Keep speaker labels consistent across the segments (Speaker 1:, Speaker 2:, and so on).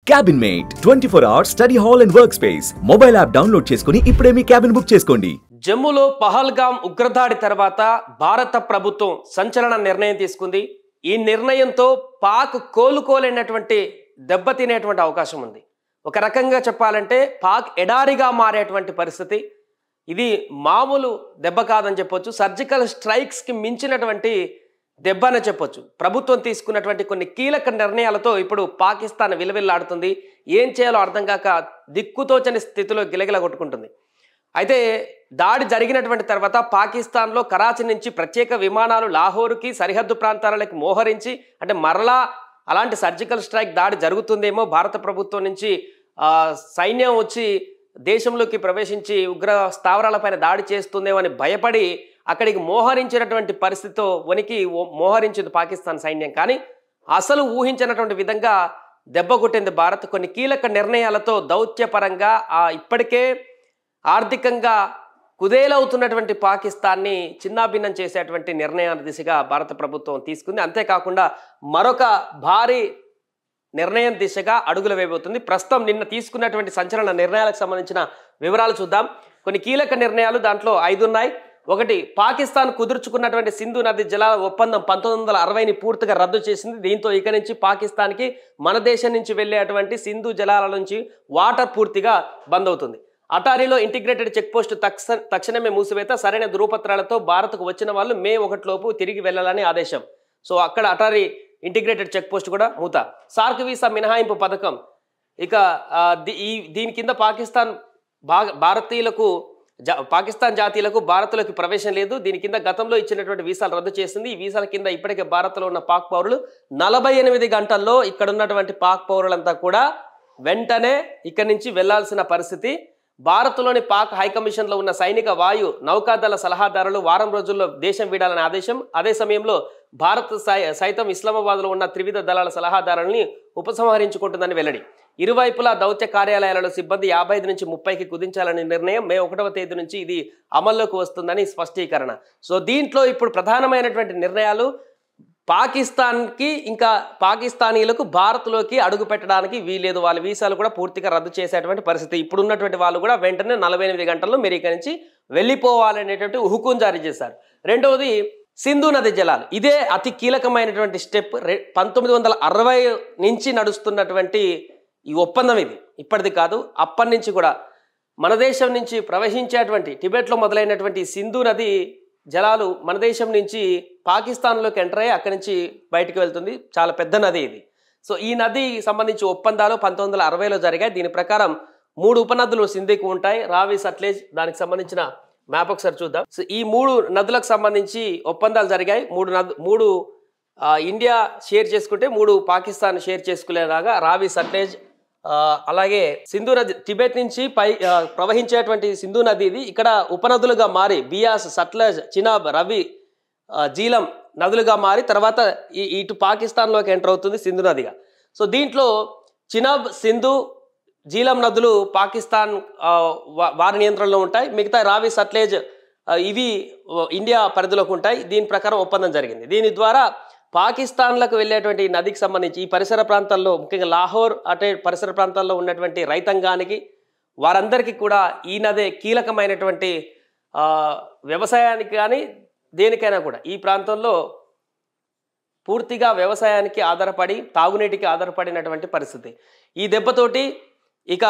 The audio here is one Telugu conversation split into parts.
Speaker 1: Cabin Mate 24 hours study hall and work space mobile app download చేసుకుని ఇప్పుడే మీ క్యాబిన్ బుక్ చేసుకోండి.
Speaker 2: జమ్మూలో పహల్గాం ఉగ్రదాడి తర్వాత భారత ప్రభుత్వం సంచలన నిర్ణయం తీసుకుంది. ఈ నిర్ణయంతో పాక్ కోలుకోలేనటువంటి దెబ్బతినేటువంటి అవకాశం ఉంది. ఒక రకంగా చెప్పాలంటే పాక్ ఎడారిగా మారేటువంటి పరిస్థితి. ఇది మామూలు దెబ్బ కాదని చెప్పొచ్చు. సర్జికల్ స్ట్రైక్స్కి మించినటువంటి దెబ్బ అని చెప్పొచ్చు. ప్రభుత్వం తీసుకున్నటువంటి కొన్ని కీలక నిర్ణయాలతో ఇప్పుడు పాకిస్తాన్ విలవిల్లాడుతుంది. ఏం చేయాలో అర్థం కాక దిక్కుతోచని స్థితిలో గిలగిల కొట్టుకుంటుంది. అయితే దాడి జరిగినటువంటి తర్వాత పాకిస్తాన్లో కరాచీ నుంచి ప్రత్యేక విమానాలు లాహోర్కి సరిహద్దు ప్రాంతాలకు మోహరించి, అంటే మరలా అలాంటి సర్జికల్ స్ట్రైక్ దాడి జరుగుతుందేమో, భారత ప్రభుత్వం నుంచి సైన్యం వచ్చి దేశంలోకి ప్రవేశించి ఉగ్ర స్థావరాలపైన దాడి చేస్తుందేమో అని భయపడి అక్కడికి మోహరించినటువంటి పరిస్థితితో వణికి మోహరించింది పాకిస్తాన్ సైన్యం. కానీ అసలు ఊహించినటువంటి విధంగా దెబ్బ కొట్టింది భారత్. కొన్ని కీలక నిర్ణయాలతో దౌత్యపరంగా ఇప్పటికే ఆర్థికంగా కుదేలవుతున్నటువంటి పాకిస్తాన్ని చిన్నాభిన్నం చేసేటువంటి నిర్ణయాల దిశగా భారత ప్రభుత్వం తీసుకుంది. అంతేకాకుండా మరొక భారీ నిర్ణయం దిశగా అడుగులు వేయబోతుంది. ప్రస్తుతం నిన్న తీసుకున్నటువంటి సంచలన నిర్ణయాలకు సంబంధించిన వివరాలు చూద్దాం. కొన్ని కీలక నిర్ణయాలు దాంట్లో 5 ఉన్నాయి. ఒకటి, పాకిస్తాన్ కుదుర్చుకున్నటువంటి సింధు నది జలాల ఒప్పందం 1960ని పూర్తిగా రద్దు చేసింది. దీంతో ఇక నుంచి పాకిస్తాన్కి మన దేశం నుంచి వెళ్ళేటువంటి సింధు జలాల నుంచి వాటర్ పూర్తిగా బంద్ అవుతుంది. అటారీలో ఇంటిగ్రేటెడ్ చెక్ పోస్ట్ తక్షణమే మూసివేత, సరైన ధృవపత్రాలతో భారత్కు వచ్చిన వాళ్ళు మే 1 లోపు తిరిగి వెళ్ళాలని ఆదేశం. సో అక్కడ అటారీ ఇంటిగ్రేటెడ్ చెక్ పోస్ట్ కూడా మూత. సార్క్ వీసా మినహాయింపు పథకం, ఇక దీని కింద పాకిస్తాన్ జాతీయులకు భారత్లోకి ప్రవేశం లేదు. దీని కింద గతంలో ఇచ్చినటువంటి వీసాలు రద్దు చేసింది. ఈ వీసాల కింద ఇప్పటికే భారత్లో ఉన్న పాక్ పౌరులు 48 గంటల్లో ఇక్కడ ఉన్నటువంటి పాక్ పౌరులంతా కూడా వెంటనే ఇక్కడి నుంచి వెళ్లాల్సిన పరిస్థితి. భారత్లోని పాక్ హైకమిషన్లో ఉన్న సైనిక వాయు నౌకాదళ సలహాదారులు వారం రోజుల్లో దేశం వీడాలని ఆదేశం. అదే సమయంలో భారత్ సైతం ఇస్లామాబాద్లో ఉన్న త్రివిధ దళాల సలహాదారుల్ని ఉపసంహరించుకుంటుందని వెల్లడి. ఇరువైపులా దౌత్య కార్యాలయాలలో సిబ్బంది 55 నుంచి 30కి కుదించాలని నిర్ణయం. మే 1వ తేదీ నుంచి ఇది అమల్లోకి వస్తుందని స్పష్టీకరణ. సో దీంట్లో ఇప్పుడు ప్రధానమైనటువంటి నిర్ణయాలు పాకిస్తాన్కి ఇంకా పాకిస్తానీలకు భారత్లోకి అడుగు పెట్టడానికి వీలేదు. వాళ్ళ వీసాలు కూడా పూర్తిగా రద్దు చేసేటువంటి పరిస్థితి. ఇప్పుడు ఉన్నటువంటి వాళ్ళు కూడా వెంటనే 48 గంటల్లో మీరు ఇక్కడి నుంచి వెళ్ళిపోవాలనేటువంటి హుకుం జారీ చేశారు. రెండవది, సింధు నది జలాలు. ఇదే అతి కీలకమైనటువంటి స్టెప్. 1960 నుంచి నడుస్తున్నటువంటి ఈ ఒప్పందం ఇది ఇప్పటిది కాదు, అప్పటి నుంచి కూడా మన దేశం నుంచి ప్రవహించేటువంటి టిబెట్లో మొదలైనటువంటి సింధు నది జలాలు మన దేశం నుంచి పాకిస్తాన్లోకి ఎంటర్ అయ్యి అక్కడి నుంచి బయటకు వెళ్తుంది. చాలా పెద్ద నది ఇది. సో ఈ నదికి సంబంధించి ఒప్పందాలు 1960లో జరిగాయి. దీని ప్రకారం 3 ఉపనదులు సింధుకు ఉంటాయి, రావి, సట్లెజ్. దానికి సంబంధించిన మ్యాప్ ఒకసారి చూద్దాం. సో ఈ 3 నదులకు సంబంధించి ఒప్పందాలు జరిగాయి. 3 ఇండియా షేర్ చేసుకుంటే 3 పాకిస్తాన్ షేర్ చేసుకునేలాగా రావి, సట్లెజ్, అలాగే సింధు నది టిబెట్ నుంచి ప్రవహించేటువంటి సింధు నది ఇది ఇక్కడ ఉపనదులుగా మారి బియాస్, సట్లెజ్, చినాబ్, రవి, జీలం నదులుగా మారి తర్వాత ఇటు పాకిస్తాన్లోకి ఎంటర్ అవుతుంది సింధు నదిగా. సో దీంట్లో చినాబ్, సింధు, జీలం నదులు పాకిస్తాన్ వారి నియంత్రణలో ఉంటాయి. మిగతా రావి, సట్లెజ్ ఇవి ఇండియా పరిధిలోకి ఉంటాయి. దీని ప్రకారం ఒప్పందం జరిగింది. దీని ద్వారా పాకిస్తాన్లకు వెళ్ళేటువంటి నదికి సంబంధించి ఈ పరిసర ప్రాంతాల్లో, ముఖ్యంగా లాహోర్ అటే పరిసర ప్రాంతాల్లో ఉన్నటువంటి రైతాంగానికి, వారందరికీ కూడా ఈ నదే కీలకమైనటువంటి వ్యవసాయానికి కానీ దేనికైనా కూడా ఈ ప్రాంతంలో పూర్తిగా వ్యవసాయానికి ఆధారపడి, తాగునీటికి ఆధారపడినటువంటి పరిస్థితి. ఈ దెబ్బతోటి ఇక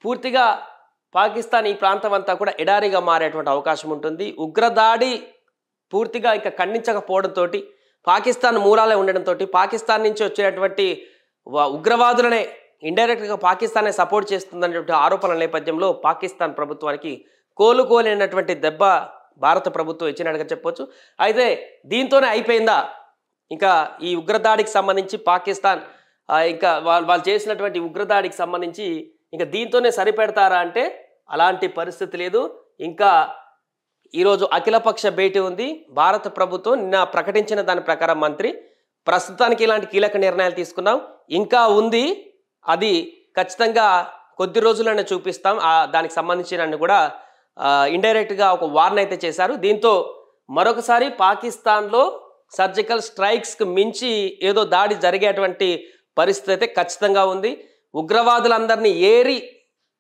Speaker 2: పూర్తిగా పాకిస్తాన్ ఈ ప్రాంతం అంతా కూడా ఎడారిగా మారేటువంటి అవకాశం ఉంటుంది. ఉగ్రదాడి పూర్తిగా ఇక ఖండించకపోవడంతో, పాకిస్తాన్ మూలాలే ఉండడంతో, పాకిస్తాన్ నుంచి వచ్చేటువంటి ఉగ్రవాదులనే ఇండైరెక్ట్గా పాకిస్తానే సపోర్ట్ చేస్తుందనేటువంటి ఆరోపణల నేపథ్యంలో పాకిస్తాన్ ప్రభుత్వానికి కోలుకోలేనటువంటి దెబ్బ భారత ప్రభుత్వం ఇచ్చినట్టుగా చెప్పొచ్చు. అయితే దీంతోనే అయిపోయిందా ఇంకా ఈ ఉగ్రదాడికి సంబంధించి పాకిస్తాన్ ఇంకా వాళ్ళు చేసినటువంటి ఉగ్రదాడికి సంబంధించి ఇంకా దీంతోనే సరిపెడతారా అంటే అలాంటి పరిస్థితి లేదు. ఇంకా ఈరోజు అఖిలపక్ష భేటీ ఉంది. భారత ప్రభుత్వం నిన్న ప్రకటించిన దాని ప్రకారం మంత్రి ప్రస్తుతానికి ఇలాంటి కీలక నిర్ణయాలు తీసుకున్నాం, ఇంకా ఉంది, అది ఖచ్చితంగా కొద్ది రోజుల్లోనే చూపిస్తాం, దానికి సంబంధించిన కూడా ఇండైరెక్ట్గా ఒక వార్న్ అయితే చేశారు. దీంతో మరొకసారి పాకిస్తాన్లో సర్జికల్ స్ట్రైక్స్కి మించి ఏదో దాడి జరిగేటువంటి పరిస్థితి అయితే ఖచ్చితంగా ఉంది. ఉగ్రవాదులందరినీ ఏరి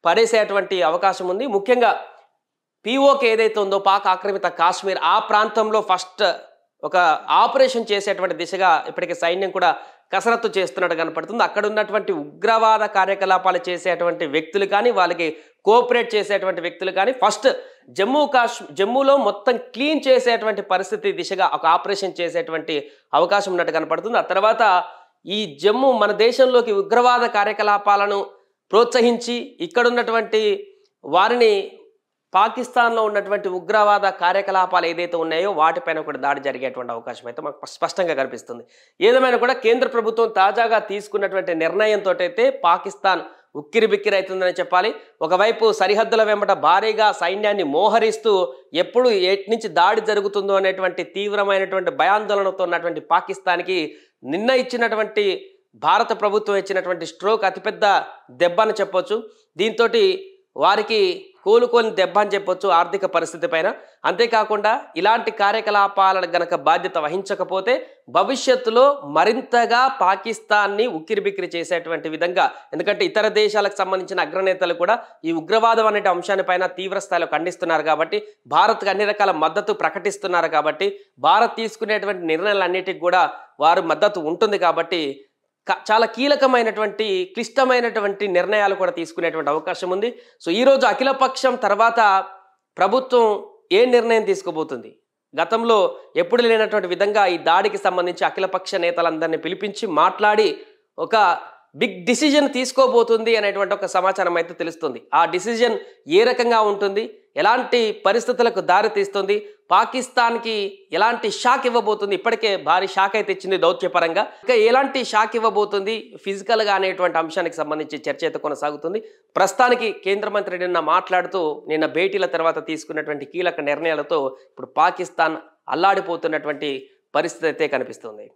Speaker 2: పడేసేటువంటి అవకాశం ఉంది. ముఖ్యంగా పీఓకే ఏదైతే ఉందో పాక్ ఆక్రమిత కాశ్మీర్ ఆ ప్రాంతంలో ఫస్ట్ ఒక ఆపరేషన్ చేసేటువంటి దిశగా ఇప్పటికే సైన్యం కూడా కసరత్తు చేస్తున్నట్టు కనపడుతుంది. అక్కడ ఉన్నటువంటి ఉగ్రవాద కార్యకలాపాలు చేసేటువంటి వ్యక్తులు కానీ వాళ్ళకి కోఆపరేట్ చేసేటువంటి వ్యక్తులు కానీ ఫస్ట్ జమ్మూలో మొత్తం క్లీన్ చేసేటువంటి పరిస్థితి దిశగా ఒక ఆపరేషన్ చేసేటువంటి అవకాశం ఉన్నట్టు కనపడుతుంది. ఆ తర్వాత ఈ జమ్మూ మన దేశంలోకి ఉగ్రవాద కార్యకలాపాలను ప్రోత్సహించి ఇక్కడున్నటువంటి వారిని పాకిస్తాన్లో ఉన్నటువంటి ఉగ్రవాద కార్యకలాపాలు ఏదైతే ఉన్నాయో వాటిపైన కూడా దాడి జరిగేటువంటి అవకాశం అయితే మనకు స్పష్టంగా కనిపిస్తుంది. ఏదేమైనా కూడా కేంద్ర ప్రభుత్వం తాజాగా తీసుకున్నటువంటి నిర్ణయంతో అయితే పాకిస్తాన్ ఉక్కిరిబిక్కిరి అవుతుందని చెప్పాలి. ఒకవైపు సరిహద్దుల వెంబట భారీగా సైన్యాన్ని మోహరిస్తూ ఎప్పుడు ఎటు నుంచి దాడి జరుగుతుందో అనేటువంటి తీవ్రమైనటువంటి భయాందోళనతో ఉన్నటువంటి పాకిస్తాన్కి నిన్న ఇచ్చినటువంటి భారత ప్రభుత్వం ఇచ్చినటువంటి స్ట్రోక్ అతిపెద్ద దెబ్బ అని చెప్పొచ్చు. దీంతో వారికి కోలుకోని దెబ్బ అని చెప్పొచ్చు ఆర్థిక పరిస్థితి పైన. అంతేకాకుండా ఇలాంటి కార్యకలాపాలను గనక బాధ్యత వహించకపోతే భవిష్యత్తులో మరింతగా పాకిస్తాన్ని ఉక్కిరిబిక్కిరి చేసేటువంటి విధంగా, ఎందుకంటే ఇతర దేశాలకు సంబంధించిన అగ్రనేతలు కూడా ఈ ఉగ్రవాదం అనే అంశానిపైన తీవ్ర స్థాయిలో ఖండిస్తున్నారు కాబట్టి, భారత్కు అన్ని రకాల మద్దతు ప్రకటిస్తున్నారు కాబట్టి, భారత్ తీసుకునేటువంటి నిర్ణయాలన్నిటికీ కూడా వారు మద్దతు ఉంటుంది కాబట్టి చాలా కీలకమైనటువంటి క్లిష్టమైనటువంటి నిర్ణయాలు కూడా తీసుకునేటువంటి అవకాశం ఉంది. సో ఈరోజు అఖిలపక్షం తర్వాత ప్రభుత్వం ఏ నిర్ణయం తీసుకోబోతుంది? గతంలో ఎప్పుడు లేనటువంటి విధంగా ఈ దాడికి సంబంధించి అఖిలపక్ష నేతలందరినీ పిలిపించి మాట్లాడి ఒక బిగ్ డిసిజన్ తీసుకోబోతుంది అనేటువంటి ఒక సమాచారం అయితే తెలుస్తుంది. ఆ డిసిజన్ ఏ రకంగా ఉంటుంది, ఎలాంటి పరిస్థితులకు దారి తీస్తుంది, పాకిస్తాన్కి ఎలాంటి షాక్ ఇవ్వబోతుంది, ఇప్పటికే భారీ షాక్ అయితే ఇచ్చింది దౌత్యపరంగా, ఇంకా ఎలాంటి షాక్ ఇవ్వబోతుంది ఫిజికల్గా అనేటువంటి అంశానికి సంబంధించి చర్చ అయితే కొనసాగుతుంది. ప్రస్తుతానికి కేంద్ర మంత్రి నిన్న భేటీల తర్వాత తీసుకున్నటువంటి కీలక నిర్ణయాలతో ఇప్పుడు పాకిస్తాన్ అల్లాడిపోతున్నటువంటి పరిస్థితి అయితే కనిపిస్తుంది.